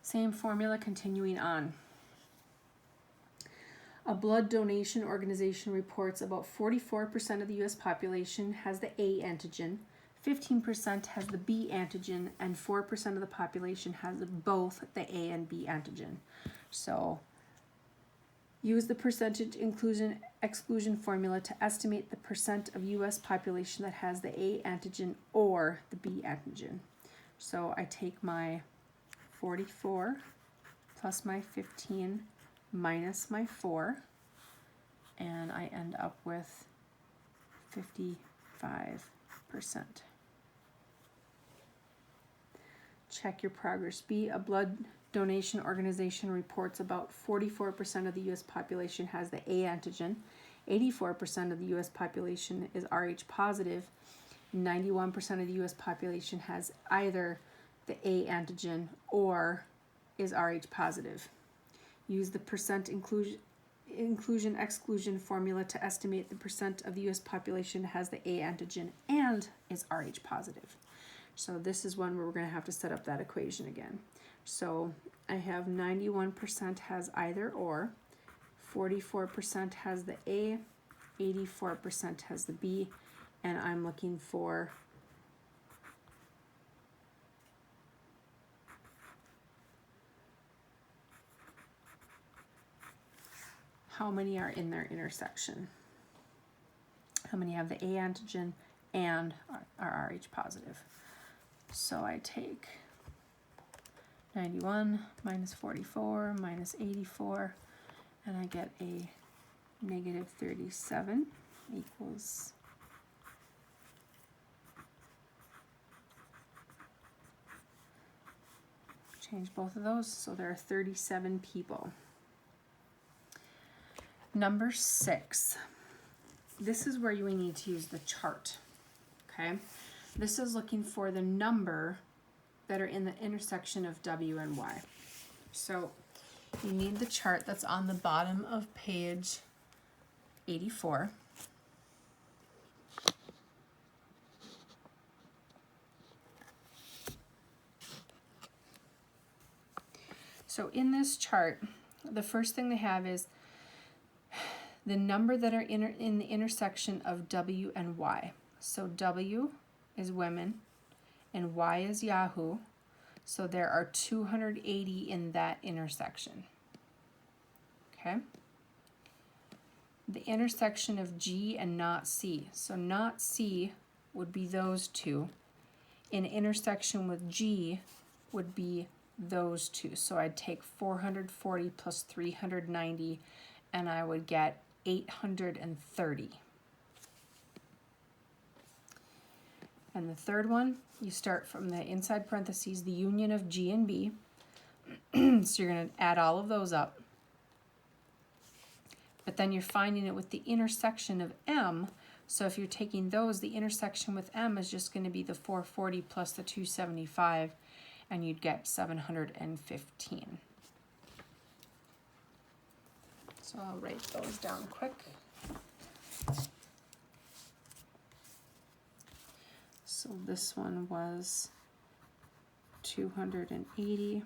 Same formula continuing on. A blood donation organization reports about 44% of the US population has the A antigen, 15% has the B antigen, and 4% of the population has both the A and B antigen. So use the percentage inclusion exclusion formula to estimate the percent of US population that has the A antigen or the B antigen. So I take my 44 plus my 15 minus my 4, and I end up with 55%. Check your progress. B, a blood donation organization reports about 44% of the US population has the A antigen, 84% of the US population is Rh positive, 91% of the US population has either the A antigen or is Rh positive. Use the percent inclusion exclusion formula to estimate the percent of the US population has the A antigen and is Rh positive. So this is one where we're going to have to set up that equation again. So I have 91% has either or, 44% has the A, 84% has the B, and I'm looking for how many are in their intersection. How many have the A antigen and are Rh positive. So I take 91 minus 44 minus 84, and I get a negative 37 equals change both of those, so there are 37 people. Number 6, this is where you need to use the chart, okay? This is looking for the number that are in the intersection of W and Y. So you need the chart that's on the bottom of page 84. So in this chart, the first thing they have is the number that are in the intersection of W and Y. So W is women and Y is Yahoo. So there are 280 in that intersection. Okay. The intersection of G and not C. So not C would be those two. In intersection with G would be those two. So I'd take 440 plus 390 and I would get 830. And the third one, you start from the inside parentheses, the union of G and B. So you're going to add all of those up. But then you're finding it with the intersection of M. So if you're taking those, the intersection with M is just going to be the 440 plus the 275, and you'd get 715. So I'll write those down quick. So this one was 280,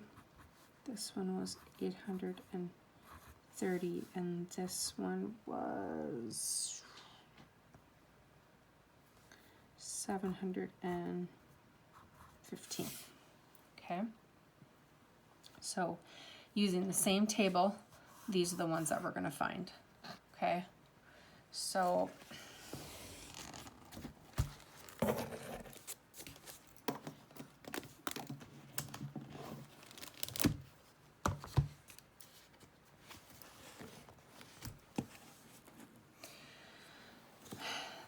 this one was 830, and this one was 715. Okay, so using the same table, these are the ones that we're going to find. Okay, so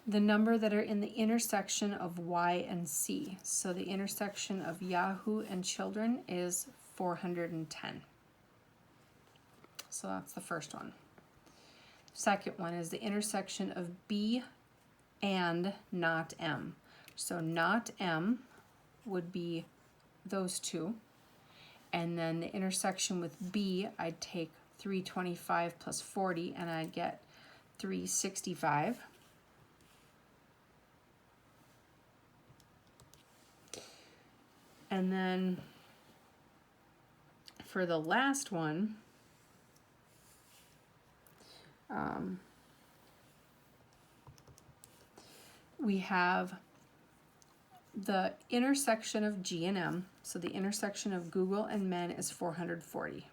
the number that are in the intersection of Y and C. So the intersection of Yahoo and children is 410. So that's the first one. Second one is the intersection of B and not M. So not M would be those two. And then the intersection with B, I'd take 325 plus 40 and I'd get 365. And then for the last one, we have the intersection of G and M. So the intersection of Google and men is 440.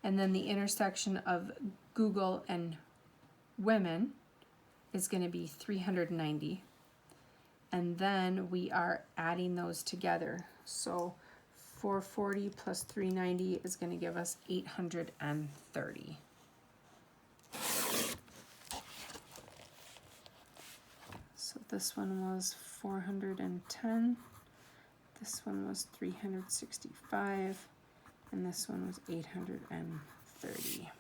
And then the intersection of Google and women is going to be 390. And then we are adding those together. So 440 plus 390 is going to give us 830. So this one was 410, this one was 365, and this one was 830.